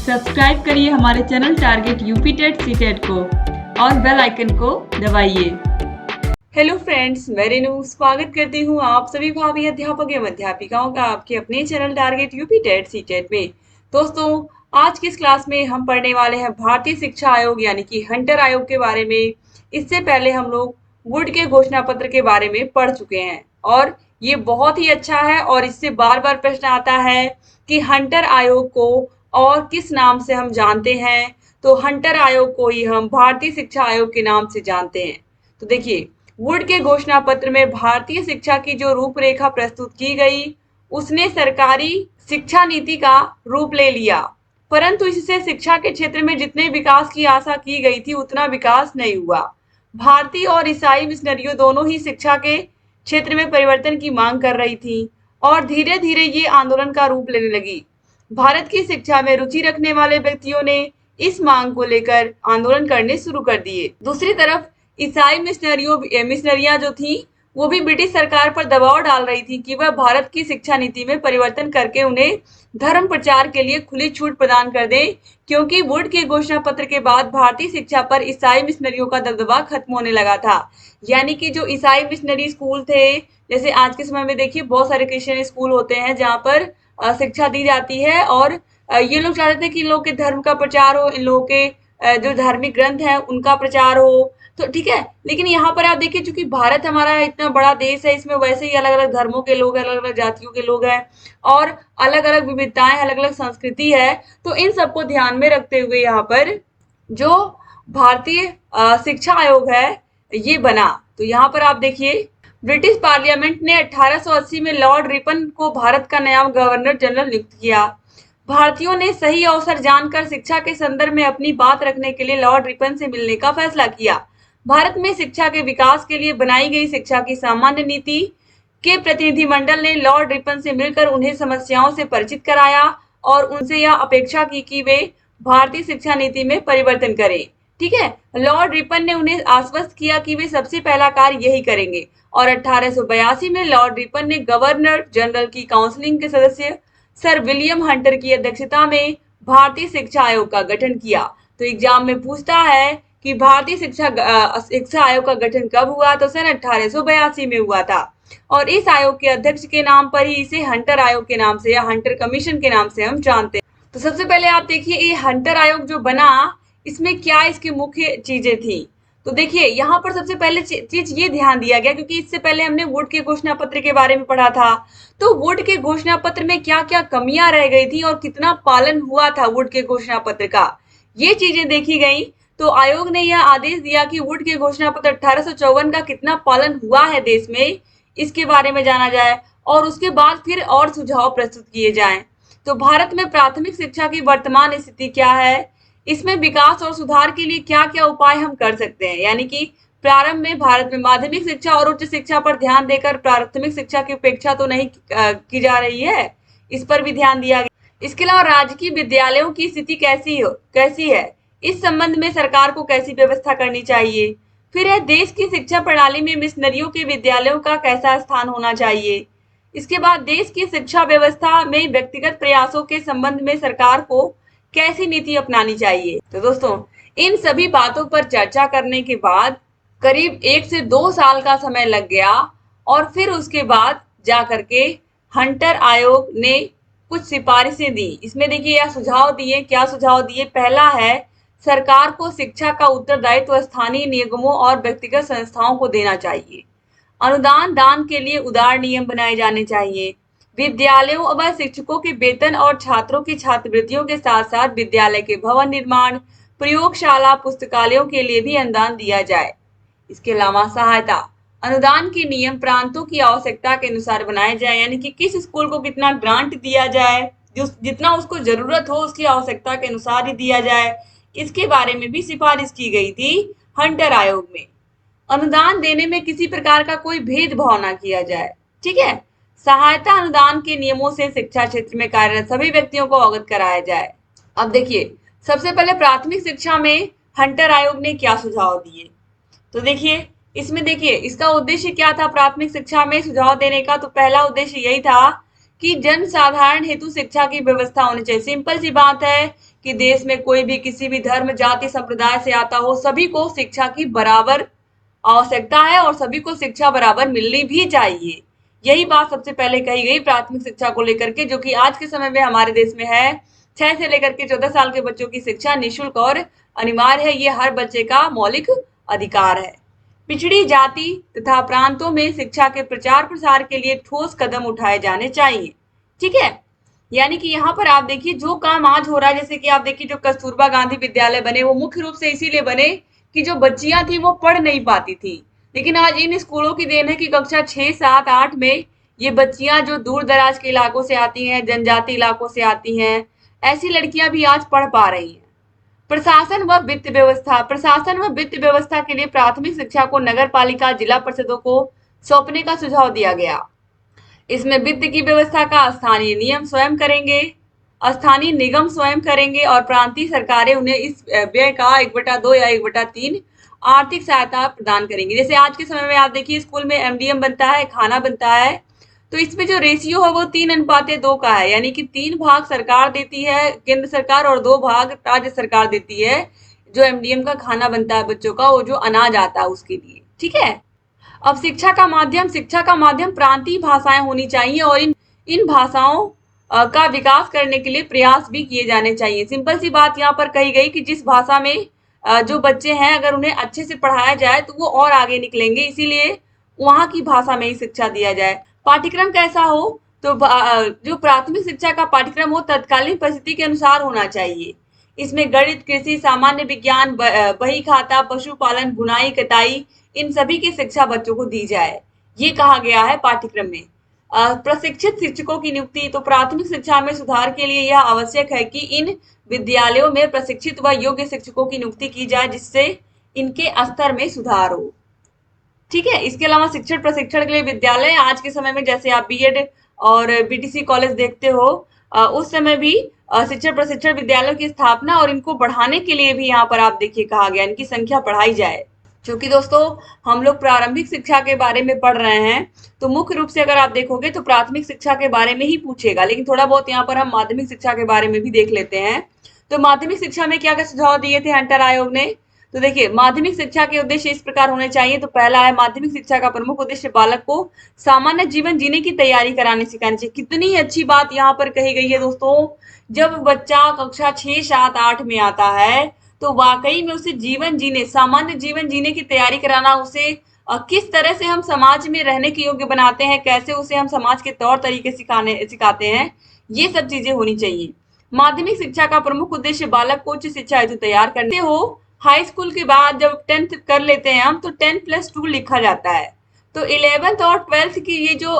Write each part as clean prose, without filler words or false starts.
Subscribe करिए हमारे channel target UP TET CTET को और बेल आइकन को दबाइए। हेलो फ्रेंड्स, मैं रेनू स्वागत करती हूँ आप सभी भावी अध्यापक एवं अध्यापिकाओं का आपके अपने channel target UP TET CTET में। दोस्तों, आज की इस क्लास में हम पढ़ने वाले हैं भारतीय शिक्षा आयोग यानी कि हंटर आयोग के बारे में। इससे पहले हम लोग वुड के घोषणा पत्र के बारे में पढ़ चुके हैं और ये बहुत ही अच्छा है और इससे बार बार प्रश्न आता है कि हंटर आयोग को और किस नाम से हम जानते हैं। तो हंटर आयोग को ही हम भारतीय शिक्षा आयोग के नाम से जानते हैं। तो देखिए, वुड के घोषणा पत्र में भारतीय शिक्षा की जो रूपरेखा प्रस्तुत की गई उसने सरकारी शिक्षा नीति का रूप ले लिया, परंतु इससे शिक्षा के क्षेत्र में जितने विकास की आशा की गई थी उतना विकास नहीं हुआ। भारतीय और ईसाई मिशनरियों दोनों ही शिक्षा के क्षेत्र में परिवर्तन की मांग कर रही थी और धीरे धीरे ये आंदोलन का रूप लेने लगी। भारत की शिक्षा में रुचि रखने वाले व्यक्तियों ने इस मांग को लेकर आंदोलन करने शुरू कर दिए। दूसरी तरफ ईसाई मिशनरियां जो थी वो भी ब्रिटिश सरकार पर दबाव डाल रही थी कि वह भारत की शिक्षा नीति में परिवर्तन करके उन्हें धर्म प्रचार के लिए खुली छूट प्रदान कर दे, क्योंकि वुड के घोषणा पत्र के बाद भारतीय शिक्षा पर ईसाई मिशनरियों का दबदबा खत्म होने लगा था। यानी कि जो ईसाई मिशनरी स्कूल थे, जैसे आज के समय में देखिए बहुत सारे क्रिश्चियन स्कूल होते हैं जहाँ पर शिक्षा दी जाती है और ये लोग चाहते थे कि इन लोग के धर्म का प्रचार हो, इन लोगों के जो धार्मिक ग्रंथ है उनका प्रचार हो। तो ठीक है, लेकिन यहाँ पर आप देखिए चूंकि भारत हमारा इतना बड़ा देश है, इसमें वैसे ही अलग अलग धर्मों के लोग हैं, अलग अलग जातियों के लोग हैं और अलग अलग विविधताएं, अलग अलग संस्कृति है। तो इन सबको ध्यान में रखते हुए यहाँ पर जो भारतीय शिक्षा आयोग है ये बना। तो यहाँ पर आप देखिए ब्रिटिश पार्लियामेंट ने 1880 में लॉर्ड रिपन को भारत का नया गवर्नर जनरल नियुक्त किया। भारतीयों ने सही अवसर जानकर शिक्षा के संदर्भ में अपनी बात रखने के लिए लॉर्ड रिपन से मिलने का फैसला किया। भारत में शिक्षा के विकास के लिए बनाई गई शिक्षा की सामान्य नीति के प्रतिनिधिमंडल ने लॉर्ड रिपन से मिलकर उन्हें समस्याओं से परिचित कराया और उनसे यह अपेक्षा की कि वे भारतीय शिक्षा नीति में परिवर्तन करें। ठीक है, लॉर्ड रिपन ने उन्हें आश्वस्त किया कि वे सबसे पहला कार्य यही करेंगे और 1882 में लॉर्ड रिपन ने गवर्नर जनरल की काउंसिलिंग के सदस्य सर विलियम हंटर की अध्यक्षता में भारतीय शिक्षा आयोग का गठन किया। तो एग्जाम में पूछता है कि भारतीय शिक्षा आयोग का गठन कब हुआ, तो सन 1882 में हुआ था और इस आयोग के अध्यक्ष के नाम पर ही इसे हंटर आयोग के नाम से या हंटर कमीशन के नाम से हम जानते हैं। तो सबसे पहले आप देखिए ये हंटर आयोग जो बना इसमें क्या इसकी मुख्य चीजें थी। तो देखिए यहाँ पर सबसे पहले चीज ये ध्यान दिया गया, क्योंकि इससे पहले हमने वुड के घोषणा पत्र के बारे में पढ़ा था। तो वुड के घोषणा पत्र में क्या क्या कमियां रह गई थी और कितना पालन हुआ था वुड के घोषणा पत्र का, ये चीजें देखी गई। तो आयोग ने यह आदेश दिया कि वुड के घोषणा पत्र 1854 का कितना पालन हुआ है देश में, इसके बारे में जाना जाए और उसके बाद फिर और सुझाव प्रस्तुत किए जाएं। तो भारत में प्राथमिक शिक्षा की वर्तमान स्थिति क्या है, इसमें विकास और सुधार के लिए क्या क्या उपाय हम कर सकते हैं। यानी कि प्रारंभ में भारत में माध्यमिक शिक्षा और उच्च शिक्षा पर ध्यान देकर प्राथमिक शिक्षा की उपेक्षा तो नहीं की जा रही है, इस पर भी ध्यान दिया गया। इसके अलावा राजकीय विद्यालयों की स्थिति कैसी है, इस संबंध में सरकार को कैसी व्यवस्था करनी चाहिए। फिर है देश की शिक्षा प्रणाली में मिशनरियों के विद्यालयों का कैसा स्थान होना चाहिए। इसके बाद देश की शिक्षा व्यवस्था में व्यक्तिगत प्रयासों के संबंध में सरकार को कैसी नीति अपनानी चाहिए। तो दोस्तों, इन सभी बातों पर चर्चा करने के बाद करीब 1 से 2 साल का समय लग गया और फिर उसके बाद जा करके हंटर आयोग ने कुछ सिफारिशें दी। इसमें देखिए यह सुझाव दिए, क्या सुझाव दिए। पहला है सरकार को शिक्षा का उत्तरदायित्व स्थानीय निगमों और व्यक्तिगत संस्थाओं को देना चाहिए। अनुदान दान के लिए उदार नियम बनाए जाने चाहिए। विद्यालयों व शिक्षकों के वेतन और छात्रों की छात्रवृत्तियों के साथ साथ विद्यालय के भवन निर्माण, प्रयोगशाला, पुस्तकालयों के लिए भी अनुदान दिया जाए। इसके अलावा सहायता अनुदान के नियम प्रांतों की आवश्यकता के अनुसार बनाए जाए, यानी कि किस स्कूल को कितना ग्रांट दिया जाए, जितना उसको जरूरत हो उसकी आवश्यकता के अनुसार ही दिया जाए। इसके बारे में भी सिफारिश की गई थी हंटर आयोग में। अनुदान देने में किसी प्रकार का कोई भेदभाव ना किया जाए। ठीक है, सहायता अनुदान के नियमों से शिक्षा क्षेत्र में कार्यरत सभी व्यक्तियों को अवगत कराया जाए। अब देखिए सबसे पहले प्राथमिक शिक्षा में हंटर आयोग ने क्या सुझाव दिए। तो देखिए इसमें देखिए इसका उद्देश्य क्या था प्राथमिक शिक्षा में सुझाव देने का। तो पहला उद्देश्य यही था कि जन साधारण हेतु शिक्षा की व्यवस्था होनी चाहिए। सिंपल सी बात है कि देश में कोई भी किसी भी धर्म, जाति, संप्रदाय से आता हो, सभी को शिक्षा की बराबर आवश्यकता है और सभी को शिक्षा बराबर मिलनी भी चाहिए। यही बात सबसे पहले कही गई प्राथमिक शिक्षा को लेकर के, जो कि आज के समय में हमारे देश में है। 6 से लेकर के 14 साल के बच्चों की शिक्षा निःशुल्क और अनिवार्य है। ये हर बच्चे का मौलिक अधिकार है। पिछड़ी जाति तथा प्रांतों में शिक्षा के प्रचार प्रसार के लिए ठोस कदम उठाए जाने चाहिए। ठीक है, यानी कि यहाँ पर आप देखिए जो काम आज हो रहा है, जैसे कि आप देखिए जो कस्तूरबा गांधी विद्यालय बने, वो मुख्य रूप से इसीलिए बने कि जो बच्चियां थी वो पढ़ नहीं पाती थी। लेकिन आज इन स्कूलों की देन है कि कक्षा 6, 7, 8 में ये बच्चियां जो दूर दराज के इलाकों से आती हैं, जनजाति इलाकों से आती हैं, ऐसी लड़कियां भी आज पढ़ पा रही हैं। प्रशासन व वित्त व्यवस्था के लिए प्राथमिक शिक्षा को नगर पालिका, जिला परिषदों को सौंपने का सुझाव दिया गया। इसमें वित्त की व्यवस्था का स्थानीय नियम स्वयं करेंगे, स्थानीय निगम स्वयं करेंगे और प्रांतीय सरकारें उन्हें इस व्यय का 1/2 या 1/3 आर्थिक सहायता प्रदान करेंगी। जैसे आज के समय में आप देखिए स्कूल में एमडीएम बनता है, खाना बनता है, तो इसमें जो रेशियो है वो 3:2 का है, यानी कि 3 भाग सरकार देती है, केंद्र सरकार, और 2 भाग राज्य सरकार देती है। जो एमडीएम का खाना बनता है बच्चों का, वो जो अनाज आता है उसके लिए। ठीक है, अब शिक्षा का माध्यम प्रांतीय भाषाएं होनी चाहिए और इन भाषाओं का विकास करने के लिए प्रयास भी किए जाने चाहिए। सिंपल सी बात यहाँ पर कही गई कि जिस भाषा में जो बच्चे हैं अगर उन्हें अच्छे से पढ़ाया जाए तो वो और आगे निकलेंगे, इसीलिए वहाँ की भाषा में ही शिक्षा दिया जाए। पाठ्यक्रम कैसा हो, तो जो प्राथमिक शिक्षा का पाठ्यक्रम हो तत्कालीन परिस्थिति के अनुसार होना चाहिए। इसमें गणित, कृषि, सामान्य विज्ञान, बही खाता, पशुपालन, बुनाई, कटाई, इन सभी की शिक्षा बच्चों को दी जाए, ये कहा गया है पाठ्यक्रम में। प्रशिक्षित शिक्षकों की नियुक्ति, तो प्राथमिक शिक्षा में सुधार के लिए यह आवश्यक है कि इन विद्यालयों में प्रशिक्षित व योग्य शिक्षकों की नियुक्ति की जाए, जिससे इनके स्तर में सुधार हो। ठीक है, इसके अलावा शिक्षण प्रशिक्षण के लिए विद्यालय, आज के समय में जैसे आप बीएड और बीटीसी कॉलेज देखते हो, उस समय भी शिक्षण प्रशिक्षण विद्यालयों की स्थापना और इनको बढ़ाने के लिए भी यहाँ पर आप देखिए कहा गया इनकी संख्या बढ़ाई जाए। क्योंकि दोस्तों हम लोग प्रारंभिक शिक्षा के बारे में पढ़ रहे हैं, तो मुख्य रूप से अगर आप देखोगे तो प्राथमिक शिक्षा के बारे में ही पूछेगा, लेकिन थोड़ा बहुत यहाँ पर हम माध्यमिक शिक्षा के बारे में भी देख लेते हैं। तो माध्यमिक शिक्षा में क्या क्या सुझाव दिए थे हंटर आयोग ने, तो देखिए माध्यमिक शिक्षा के उद्देश्य इस प्रकार होने चाहिए। तो पहला है माध्यमिक शिक्षा का प्रमुख उद्देश्य बालक को सामान्य जीवन जीने की तैयारी कराने सिखानी चाहिए। कितनी अच्छी बात यहाँ पर कही गई है दोस्तों। जब बच्चा कक्षा 6, 7, 8 में आता है तो वाकई में उसे सामान्य जीवन जीने की तैयारी कराना, उसे किस तरह से हम समाज में रहने के योग्य बनाते हैं, कैसे उसे हम समाज के तौर तरीके सिखाते हैं, ये सब चीजें होनी चाहिए। माध्यमिक शिक्षा का प्रमुख उद्देश्य बालक को उच्च शिक्षा हेतु तैयार करते हो। हाई स्कूल के बाद जब 10th कर लेते हैं हम, तो 10+2 लिखा जाता है। तो 11th और 12th की ये जो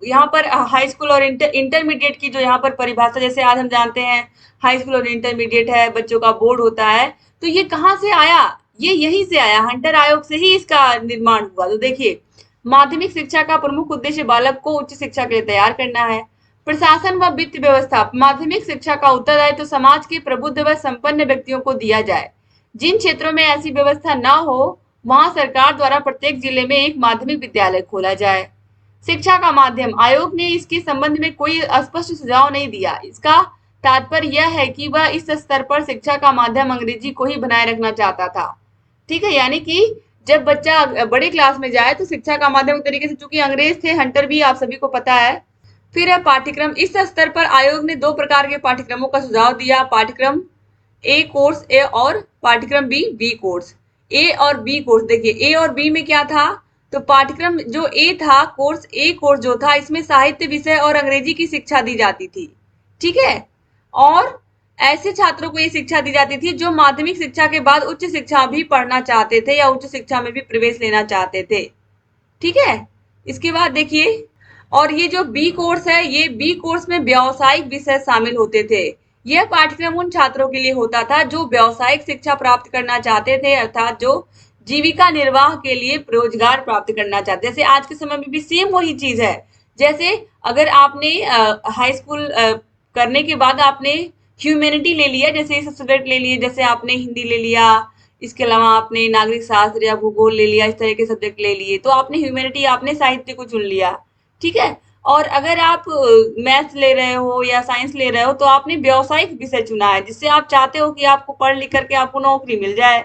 यहाँ पर हाई स्कूल और इंटरमीडिएट की जो यहाँ पर परिभाषा, जैसे आज हम जानते हैं हाई स्कूल और इंटरमीडिएट है, बच्चों का बोर्ड होता है, तो ये कहाँ से आया, ये यहीं से आया, हंटर आयोग से ही इसका निर्माण हुआ। तो देखिए माध्यमिक शिक्षा का प्रमुख उद्देश्य बालक को उच्च शिक्षा के लिए तैयार करना है। प्रशासन व वित्त व्यवस्था, माध्यमिक शिक्षा का उत्तरदायित्व तो समाज के प्रबुद्ध व संपन्न व्यक्तियों को दिया जाए। जिन क्षेत्रों में ऐसी व्यवस्था न हो, वहां सरकार द्वारा प्रत्येक जिले में एक माध्यमिक विद्यालय खोला जाए। शिक्षा का माध्यम, आयोग ने इसके संबंध में कोई स्पष्ट सुझाव नहीं दिया। इसका तात्पर्य यह है कि वह इस स्तर पर शिक्षा का माध्यम अंग्रेजी को ही बनाए रखना चाहता था। ठीक है, यानी कि जब बच्चा बड़े क्लास में जाए तो शिक्षा का माध्यम एक तरीके से, चूंकि अंग्रेज थे, हंटर भी आप सभी को पता है। फिर है पाठ्यक्रम। इस स्तर पर आयोग ने 2 प्रकार के पाठ्यक्रमों का सुझाव दिया, पाठ्यक्रम ए कोर्स ए और पाठ्यक्रम बी कोर्स। ए और बी कोर्स, देखिए ए और बी में क्या था, तो पाठ्यक्रम जो ए था, कोर्स ए कोर्स जो था, इसमें साहित्य विषय और अंग्रेजी की शिक्षा दी जाती थी। ठीक है, और ऐसे छात्रों को ये शिक्षा दी जाती थी जो माध्यमिक शिक्षा के बाद उच्च शिक्षा भी पढ़ना चाहते थे या उच्च शिक्षा में भी प्रवेश लेना चाहते थे। ठीक है, इसके बाद देखिए, और ये जो बी कोर्स है, ये बी कोर्स में व्यावसायिक विषय शामिल होते थे। यह पाठ्यक्रम उन छात्रों के लिए होता था जो व्यावसायिक शिक्षा प्राप्त करना चाहते थे, अर्थात जो जीविका निर्वाह के लिए रोजगार प्राप्त करना चाहते। जैसे आज के समय में भी सेम वही चीज है। जैसे अगर आपने हाई स्कूल करने के बाद आपने ह्यूमैनिटी ले लिया, जैसे सब्जेक्ट ले लिए, जैसे आपने हिंदी ले लिया, इसके अलावा आपने नागरिक शास्त्र या भूगोल ले लिया, इस तरह के सब्जेक्ट ले लिए, तो आपने ह्यूमैनिटी, आपने साहित्य को चुन लिया। ठीक है, और अगर आप मैथ्स ले रहे हो या साइंस ले रहे हो तो आपने व्यावसायिक विषय चुना है, जिससे आप चाहते हो कि आपको पढ़ लिख करके आपको नौकरी मिल जाए।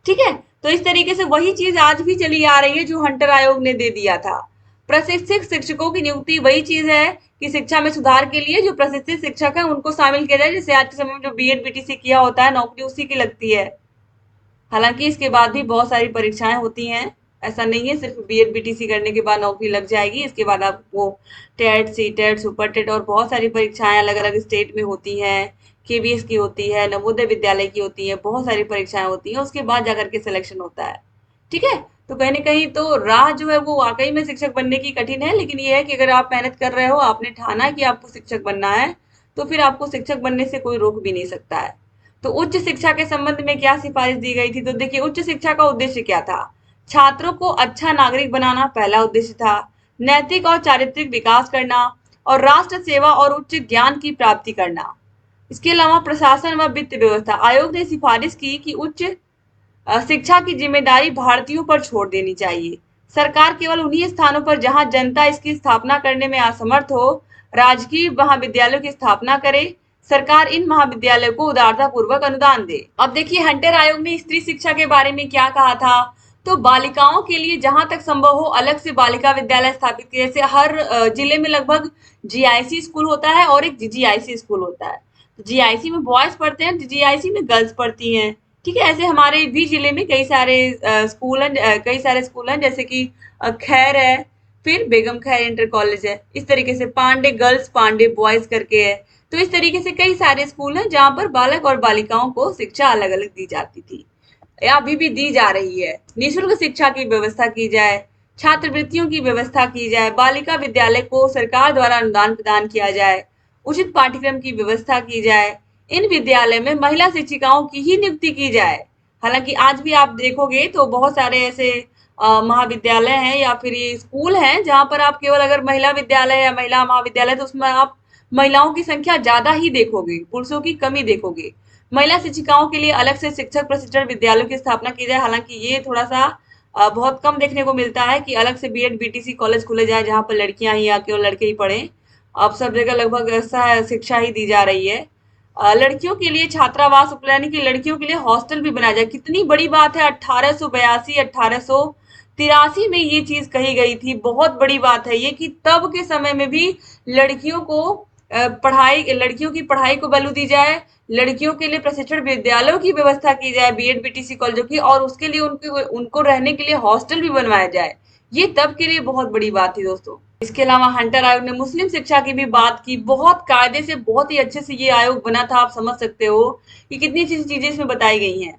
ठीक है, तो इस तरीके से वही चीज आज भी चली आ रही है जो हंटर आयोग ने दे दिया था। प्रशिक्षित शिक्षकों की नियुक्ति वही चीज है कि शिक्षा में सुधार के लिए जो प्रशिक्षित शिक्षक है उनको शामिल किया जाए। जैसे आज के समय में जो बीएड बीटीसी किया होता है, नौकरी उसी की लगती है। हालांकि इसके बाद भी बहुत सारी परीक्षाएं होती हैं, ऐसा नहीं है सिर्फ बीएड बीटीसी करने के बाद नौकरी लग जाएगी। इसके बाद आपको TET, C TET, super TET और बहुत सारी परीक्षाएं अलग अलग स्टेट में होती हैं। केवीएस की होती है, नवोदय विद्यालय की होती है, बहुत सारी परीक्षाएं होती हैं, उसके बाद जाकर के सिलेक्शन होता है। ठीक है, तो कहीं ना कहीं तो राह जो है वो वाकई में शिक्षक बनने की कठिन है, लेकिन ये है कि अगर आप मेहनत कर रहे हो, आपने ठाना कि आपको शिक्षक बनना है, तो फिर आपको शिक्षक बनने से कोई रोक भी नहीं सकता है। तो उच्च शिक्षा के संबंध में क्या सिफारिश दी गई थी? तो देखिए, उच्च शिक्षा का उद्देश्य क्या था? छात्रों को अच्छा नागरिक बनाना पहला उद्देश्य था। नैतिक और चारित्रिक विकास करना और राष्ट्र सेवा और उच्च ज्ञान की प्राप्ति करना। इसके अलावा प्रशासन व वित्त व्यवस्था। आयोग ने सिफारिश की कि उच्च शिक्षा की जिम्मेदारी भारतीयों पर छोड़ देनी चाहिए। सरकार केवल उन्हीं स्थानों पर जहां जनता इसकी स्थापना करने में असमर्थ हो, राजकीय महाविद्यालयों की स्थापना करे। सरकार इन महाविद्यालयों को उदारता पूर्वक अनुदान दे। अब देखिए, हंटर आयोग ने स्त्री शिक्षा के बारे में क्या कहा था? तो बालिकाओं के लिए जहां तक संभव हो अलग से बालिका विद्यालय स्थापित किए। जैसे हर जिले में लगभग जीआईसी स्कूल होता है और एक जीजीआईसी स्कूल होता है। जीआईसी में बॉयज पढ़ते हैं, जीजीआईसी में गर्ल्स पढ़ती हैं। ठीक है, ऐसे हमारे भी जिले में कई सारे स्कूल हैं, जैसे कि खैर है, फिर बेगम खैर इंटर कॉलेज है, इस तरीके से पांडे गर्ल्स, पांडे बॉयज करके है। तो इस तरीके से कई सारे स्कूल हैं जहां पर बालक और बालिकाओं को शिक्षा अलग अलग दी जाती थी, या अभी भी दी जा रही है। निःशुल्क शिक्षा की व्यवस्था की जाए, छात्रवृत्तियों की व्यवस्था की जाए, बालिका विद्यालय को सरकार द्वारा अनुदान प्रदान किया जाए, उचित पाठ्यक्रम की व्यवस्था की जाए, इन विद्यालय में महिला शिक्षिकाओं की ही नियुक्ति की जाए। हालांकि आज भी आप देखोगे तो बहुत सारे ऐसे महाविद्यालय हैं या फिर ये स्कूल हैं जहां पर आप केवल अगर महिला विद्यालय या महिला महाविद्यालय, तो उसमें आप महिलाओं की संख्या ज्यादा ही देखोगे, पुरुषों की कमी देखोगे। महिला शिक्षिकाओं के लिए अलग से शिक्षक प्रशिक्षण विद्यालयों की स्थापना की जाए। हालांकि ये थोड़ा सा बहुत कम देखने को मिलता है कि अलग से बीएड बीटीसी कॉलेज खुले जाए जहां पर लड़कियां ही आके और लड़के ही पढ़े। अब सब जगह लगभग ऐसा शिक्षा ही दी जा रही है। लड़कियों के लिए छात्रावास उपलब्ध, यानी कि लड़कियों के लिए हॉस्टल भी बनाया जाए। कितनी बड़ी बात है, 1882 1883 में ये चीज कही गई थी। बहुत बड़ी बात है ये कि तब के समय में भी लड़कियों को लड़कियों की पढ़ाई को वैल्यू दी जाए, लड़कियों के लिए प्रशिक्षण विद्यालयों की व्यवस्था की जाए, बीएड बीटीसी कॉलेजों की, और उसके लिए उनको रहने के लिए हॉस्टल भी बनवाया जाए। ये तब के लिए बहुत बड़ी बात थी दोस्तों। इसके अलावा हंटर आयोग ने मुस्लिम शिक्षा की भी बात की। बहुत कायदे से, बहुत ही अच्छे से ये आयोग बना था। आप समझ सकते हो कि कितनी अच्छी चीजें इसमें बताई गई हैं।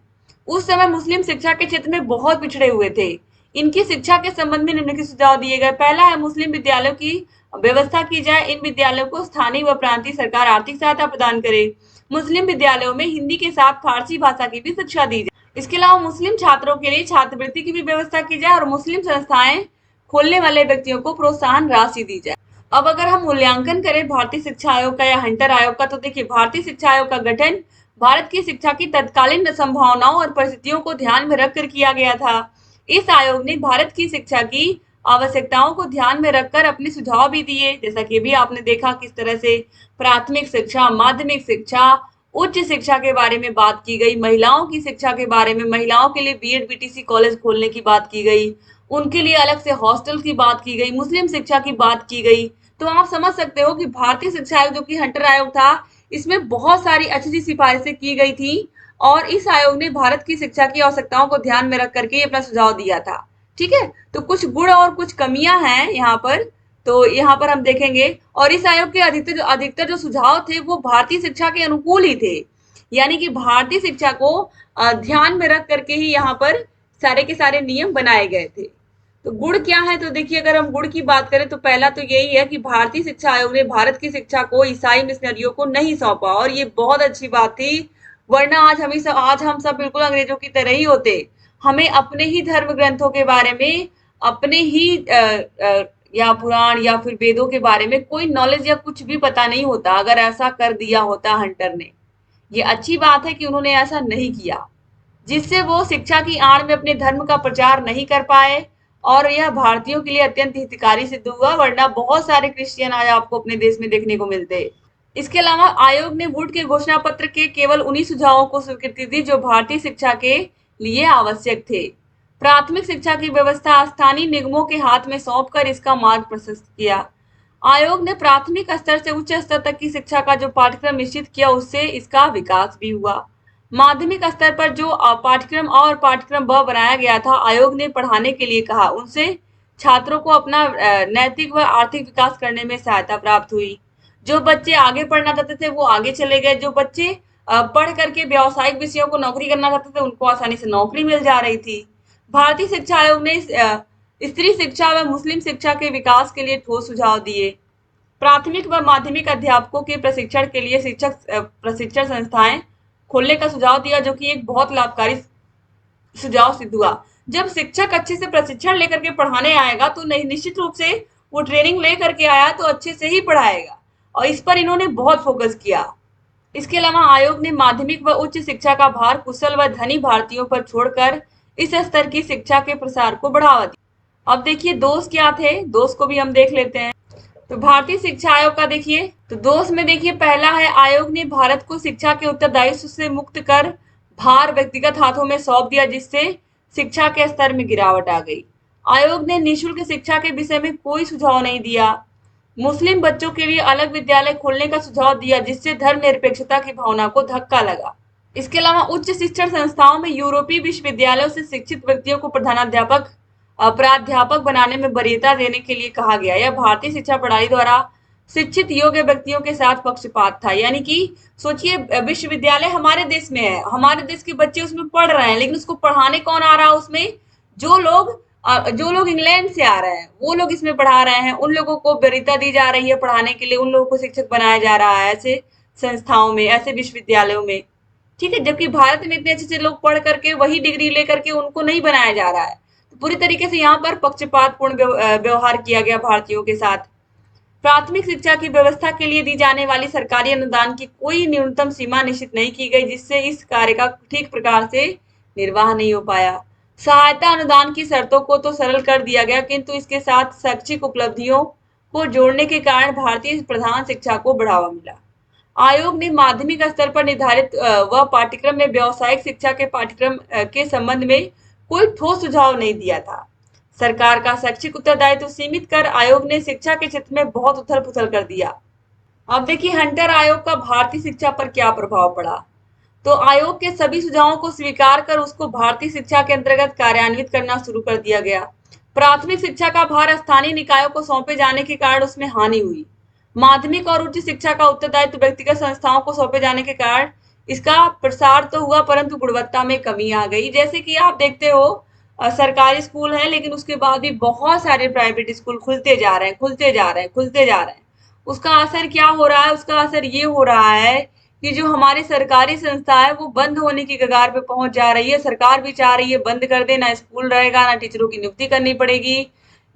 उस समय मुस्लिम शिक्षा के क्षेत्र में बहुत पिछड़े हुए थे। इनकी शिक्षा के संबंध में निम्नलिखित सुझाव दिए गए। पहला है, मुस्लिम विद्यालयों की व्यवस्था की जाए। इन विद्यालयों को स्थानीय व प्रांतीय सरकार आर्थिक सहायता प्रदान करे। मुस्लिम विद्यालयों में हिंदी के साथ फारसी भाषा की भी शिक्षा दी जाए। इसके अलावा मुस्लिम छात्रों के लिए छात्रवृत्ति की भी व्यवस्था की जाए और मुस्लिम संस्थाएं खोलने वाले व्यक्तियों को प्रोत्साहन राशि दी जाए। अब अगर हम मूल्यांकन करें भारतीय शिक्षा आयोग का या हंटर आयोग का, तो देखिए, भारतीय शिक्षा आयोग का गठन भारत की शिक्षा की तत्कालीन संभावनाओं और परिस्थितियों को ध्यान में रखकर किया गया था। इस आयोग ने भारत की शिक्षा की आवश्यकताओं को ध्यान में रखकर अपने सुझाव भी दिए। जैसा कि भी आपने देखा किस तरह से प्राथमिक शिक्षा, माध्यमिक शिक्षा, उच्च शिक्षा के बारे में बात की गई, महिलाओं की शिक्षा के बारे में, महिलाओं के लिए बीएड बीटीसी कॉलेज खोलने की बात की गई, उनके लिए अलग से हॉस्टल की बात की गई, मुस्लिम शिक्षा की बात की गई। तो आप समझ सकते हो कि भारतीय शिक्षा आयोग जो कि हंटर आयोग था, इसमें बहुत सारी अच्छी सी सिफारिशें की गई थी और इस आयोग ने भारत की शिक्षा की आवश्यकताओं को ध्यान में रख करके अपना सुझाव दिया था। ठीक है, तो कुछ गुण और कुछ कमियां हैं यहाँ पर, तो यहाँ पर हम देखेंगे। और इस आयोग के अधिकतर जो सुझाव थे वो भारतीय शिक्षा के अनुकूल ही थे, यानी कि भारतीय शिक्षा को ध्यान में रख करके ही यहाँ पर सारे के सारे नियम बनाए गए थे। तो गुण क्या है? तो देखिए, अगर हम गुण की बात करें तो पहला तो यही है कि भारतीय शिक्षा आयोग ने भारत की शिक्षा को ईसाई मिशनरियों को नहीं सौंपा, और ये बहुत अच्छी बात थी। वरना आज हम सब बिल्कुल अंग्रेजों की तरह ही होते। हमें अपने ही धर्म ग्रंथों के बारे में, अपने ही या पुराण या फिर वेदों के बारे में कोई नॉलेज या कुछ भी पता नहीं होता, अगर ऐसा कर दिया होता हंटर ने। ये अच्छी बात है कि उन्होंने ऐसा नहीं किया, जिससे वो शिक्षा की आड़ में अपने धर्म का प्रचार नहीं कर पाए और यह भारतीयों के लिए अत्यंत हितकारी सिद्ध हुआ, वरना बहुत सारे क्रिश्चियन आज आपको अपने देश में देखने को मिलते। इसके अलावा आयोग ने वुड के घोषणा पत्र के केवल उन्हीं सुझावों को स्वीकृति दी जो भारतीय शिक्षा के लिए आवश्यक थे। प्राथमिक शिक्षा की व्यवस्था स्थानीय निगमों के हाथ में सौंपकर इसका मार्ग प्रशस्त किया। आयोग ने प्राथमिक स्तर से उच्च स्तर तक की शिक्षा का जो पाठ्यक्रम निश्चित किया, उससे इसका विकास भी हुआ। माध्यमिक स्तर पर जो पाठ्यक्रम A और पाठ्यक्रम B बनाया गया था, आयोग ने पढ़ाने के लिए कहा। उनसे छात्रों को अपना नैतिक व आर्थिक विकास करने में सहायता प्राप्त हुई। जो बच्चे आगे पढ़ना चाहते थे वो आगे चले गए, जो बच्चे पढ़ करके व्यावसायिक विषयों को नौकरी करना चाहते थे उनको आसानी से नौकरी मिल जा रही थी। भारतीय शिक्षा आयोग ने स्त्री शिक्षा व मुस्लिम शिक्षा के विकास के लिए ठोस सुझाव दिए। प्राथमिक व माध्यमिक अध्यापकों के प्रशिक्षण के लिए शिक्षक प्रशिक्षण संस्थाएं खोलने का सुझाव दिया, जो कि एक बहुत लाभकारी सुझाव सिद्ध हुआ। जब शिक्षक अच्छे से प्रशिक्षण लेकर के पढ़ाने आएगा तो निश्चित रूप से वो ट्रेनिंग लेकर के आया तो अच्छे से ही पढ़ाएगा, और इस पर इन्होंने बहुत फोकस किया। इसके अलावा आयोग ने माध्यमिक व उच्च शिक्षा का भार कुशल व धनी भारतीयों पर छोड़कर इस स्तर की शिक्षा के प्रसार को बढ़ावा दिया। अब देखिए दोष क्या थे, दोष को भी हम देख लेते हैं। तो भारतीय शिक्षा आयोग का देखिए, तो दोष में देखिए पहला है, आयोग ने भारत को शिक्षा के उत्तरदायित्व से मुक्त कर भार व्यक्तिगत हाथों में सौंप दिया, जिससे शिक्षा के स्तर में गिरावट आ गई। आयोग ने निःशुल्क शिक्षा के विषय में कोई सुझाव नहीं दिया। मुस्लिम बच्चों के लिए अलग विद्यालय खोलने का सुझाव दिया, जिससे धर्मनिरपेक्षता की भावना को धक्का लगा। इसके अलावा उच्च शिक्षण संस्थाओं में यूरोपीय विश्वविद्यालयों से शिक्षित व्यक्तियों को प्रधानाध्यापक प्राध्यापक बनाने में वरीयता देने के लिए कहा गया। यह भारतीय शिक्षा प्रणाली द्वारा शिक्षित योग्य व्यक्तियों के साथ पक्षपात था। यानी कि सोचिए विश्वविद्यालय हमारे देश में है, हमारे देश के बच्चे उसमें पढ़ रहे हैं, लेकिन उसको पढ़ाने कौन आ रहा है उसमें? जो लोग इंग्लैंड से आ रहे हैं वो लोग इसमें पढ़ा रहे हैं। उन लोगों को वरीयता दी जा रही है पढ़ाने के लिए, उन लोगों को शिक्षक बनाया जा रहा है ऐसे संस्थाओं में, ऐसे विश्वविद्यालयों में। ठीक है, जबकि भारत में इतने अच्छे से लोग पढ़ करके वही डिग्री लेकर के उनको नहीं बनाया जा रहा है। तो पूरी तरीके से यहाँ पर पक्षपातपूर्ण व्यवहार किया गया भारतीयों के साथ। प्राथमिक शिक्षा की व्यवस्था के लिए दी जाने वाली सरकारी अनुदान की कोई न्यूनतम सीमा निश्चित नहीं की गई, जिससे इस कार्य का ठीक प्रकार से निर्वाह नहीं हो पाया। सहायता अनुदान की शर्तों को तो सरल कर दिया गया, किंतु इसके साथ शैक्षिक उपलब्धियों को जोड़ने के कारण भारतीय प्रधान शिक्षा को बढ़ावा मिला। आयोग ने माध्यमिक स्तर पर निर्धारित व पाठ्यक्रम में व्यावसायिक शिक्षा के पाठ्यक्रम के संबंध में कोई ठोस सुझाव नहीं दिया था। सरकार का शैक्षिक उत्तरदायित्व सीमित कर आयोग ने शिक्षा के क्षेत्र में बहुत उथल पुथल कर दिया। अब देखिए हंटर आयोग का भारतीय शिक्षा पर क्या प्रभाव पड़ा। तो आयोग के सभी सुझावों को स्वीकार कर उसको भारतीय शिक्षा के अंतर्गत कार्यान्वित करना शुरू कर दिया गया। प्राथमिक शिक्षा का भार स्थानीय निकायों को सौंपे जाने के कारण उसमें हानि हुई। माध्यमिक और उच्च शिक्षा का उत्तरदायित्व व्यक्तिगत संस्थाओं को सौंपे जाने के कारण इसका प्रसार तो हुआ, परंतु गुणवत्ता में कमी आ गई। जैसे कि आप देखते हो सरकारी स्कूल है, लेकिन उसके बाद भी बहुत सारे प्राइवेट स्कूल खुलते जा रहे हैं, खुलते जा रहे हैं, खुलते जा रहे हैं। उसका असर क्या हो रहा है? उसका असर ये हो रहा है कि जो हमारी सरकारी संस्था है वो बंद होने की कगार पे पहुंच जा रही है। सरकार भी चाह रही है बंद कर दे, ना स्कूल रहेगा, ना टीचरों की नियुक्ति करनी पड़ेगी,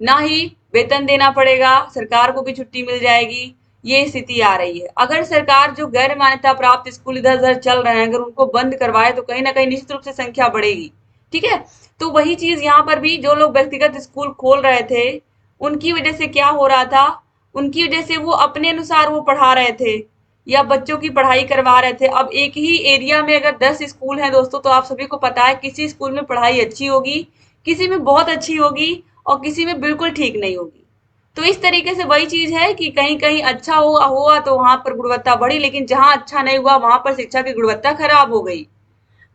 ना ही वेतन देना पड़ेगा, सरकार को भी छुट्टी मिल जाएगी। ये स्थिति आ रही है। अगर सरकार जो गैर मान्यता प्राप्त स्कूल इधर उधर चल रहे हैं, अगर उनको बंद करवाए तो कहीं ना कहीं निश्चित रूप से संख्या बढ़ेगी। ठीक है, तो वही चीज यहाँ पर भी जो लोग व्यक्तिगत स्कूल खोल रहे थे उनकी वजह से क्या हो रहा था, उनकी वजह से वो अपने अनुसार वो पढ़ा रहे थे या बच्चों की पढ़ाई करवा रहे थे। अब एक ही एरिया में अगर 10 स्कूल हैं दोस्तों, तो आप सभी को पता है किसी स्कूल में पढ़ाई अच्छी होगी, किसी में बहुत अच्छी होगी और किसी में बिल्कुल ठीक नहीं होगी। तो इस तरीके से वही चीज है कि कहीं कहीं अच्छा हुआ तो वहां पर गुणवत्ता बढ़ी, लेकिन जहां अच्छा नहीं हुआ वहां पर शिक्षा की गुणवत्ता खराब हो गई।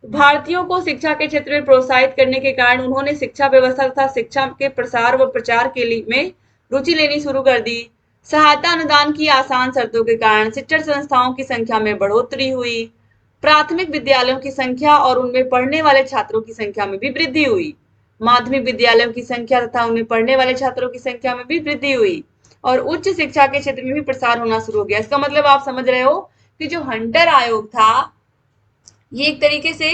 भारतीयों को शिक्षा के क्षेत्र में प्रोत्साहित करने के कारण उन्होंने शिक्षा व्यवस्था तथा शिक्षा के प्रसार व प्रचार के लिए में रुचि लेनी शुरू कर दी। सहायता अनुदान की आसान शर्तों के कारण शिक्षण संस्थाओं की संख्या में बढ़ोतरी हुई। प्राथमिक विद्यालयों की संख्या और उनमें पढ़ने वाले छात्रों की संख्या में भी वृद्धि हुई। माध्यमिक विद्यालयों की संख्या तथा उनमें पढ़ने वाले छात्रों की संख्या में भी वृद्धि हुई और उच्च शिक्षा के क्षेत्र में भी प्रसार होना शुरू हो गया। इसका मतलब आप समझ रहे हो कि जो हंटर आयोग था ये एक तरीके से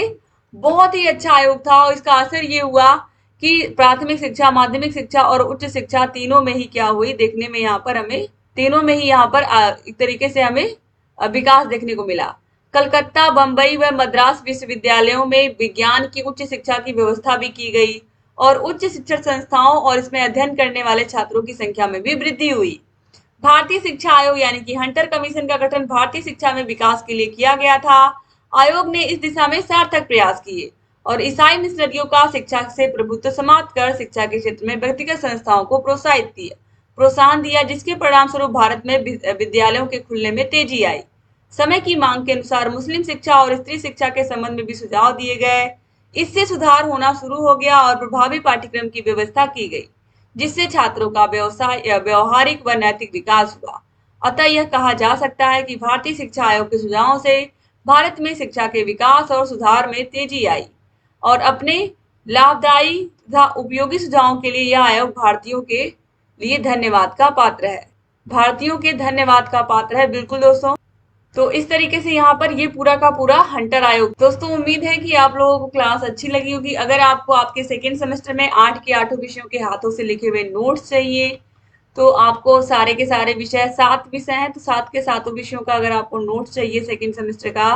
बहुत ही अच्छा आयोग था, और इसका असर ये हुआ कि प्राथमिक शिक्षा, माध्यमिक शिक्षा और उच्च शिक्षा तीनों में ही क्या हुई, देखने में यहाँ पर हमें तीनों में ही यहाँ पर एक तरीके से हमें विकास देखने को मिला। कलकत्ता, बंबई व मद्रास विश्वविद्यालयों में विज्ञान की उच्च शिक्षा की व्यवस्था भी की गई। और उच्च शिक्षण संस्थाओं और इसमें अध्ययन करने वाले छात्रों की संख्या में भी वृद्धि हुई। भारतीय शिक्षा आयोग यानी कि हंटर कमीशन का गठन भारतीय शिक्षा में विकास के लिए किया गया था। आयोग ने इस दिशा में सार्थक प्रयास किए और ईसाई मिशनरियों का शिक्षा से प्रभुत्व समाप्त कर शिक्षा के क्षेत्र में व्यक्तिगत संस्थाओं को प्रोत्साहन दिया, जिसके परिणाम स्वरूप भारत में विद्यालयों के खुलने में तेजी आई। समय की मांग के अनुसार मुस्लिम शिक्षा और स्त्री शिक्षा के संबंध में भी सुझाव दिए गए। इससे सुधार होना शुरू हो गया और प्रभावी पाठ्यक्रम की व्यवस्था की गई, जिससे छात्रों का व्यवहारिक व नैतिक विकास हुआ। अतः यह कहा जा सकता है कि भारतीय शिक्षा आयोग के सुझावों से भारत में शिक्षा के विकास और सुधार में तेजी आई और अपने लाभदायी तथा उपयोगी सुझावों के लिए यह आयोग भारतीयों के लिए धन्यवाद का पात्र है। भारतीयों के धन्यवाद का पात्र है, बिल्कुल दोस्तों। तो इस तरीके से यहाँ पर ये पूरा का पूरा हंटर आयोग। दोस्तों उम्मीद है कि आप लोगों को क्लास अच्छी लगी होगी। अगर आपको आपके सेकेंड सेमेस्टर में 8 के 8 विषयों के हाथों से लिखे हुए नोट्स चाहिए, तो आपको सारे के सारे विषय 7 विषय हैं, तो 7 के 7 विषयों का अगर आपको नोट्स चाहिए सेकेंड सेमेस्टर का,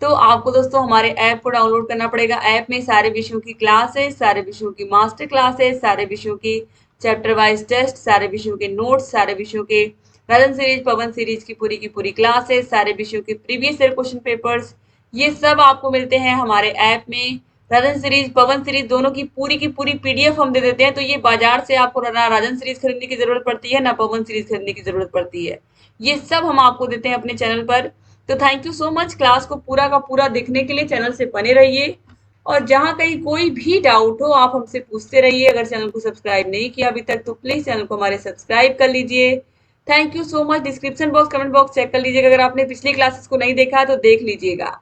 तो आपको दोस्तों हमारे ऐप को डाउनलोड करना पड़ेगा। ऐप में सारे विषयों की क्लासेस, सारे विषयों की मास्टर क्लासेस, सारे विषयों की चैप्टर वाइज टेस्ट, सारे विषयों के नोट्स, सारे विषयों के राजन सीरीज पवन सीरीज की पूरी क्लासेस, सारे विषयों के प्रीवियस ईयर क्वेश्चन पेपर्स, ये सब आपको मिलते हैं हमारे ऐप में। राजन सीरीज पवन सीरीज दोनों की पूरी पीडीएफ हम दे देते हैं, तो ये बाजार से आपको ना राजन सीरीज खरीदने की जरूरत पड़ती है, ना पवन सीरीज खरीदने की जरूरत पड़ती है। ये सब हम आपको देते हैं अपने चैनल पर। तो thank you so much class को पूरा का पूरा देखने के लिए। चैनल से बने रहिए और जहां कहीं कोई भी डाउट हो आप हमसे पूछते रहिए। अगर चैनल को सब्सक्राइब नहीं किया अभी तक तो प्लीज चैनल को हमारे सब्सक्राइब कर लीजिए। Thank you so much. Description box, comment box check कर लीजिएगा। अगर आपने पिछली क्लासेस को नहीं देखा है तो देख लीजिएगा।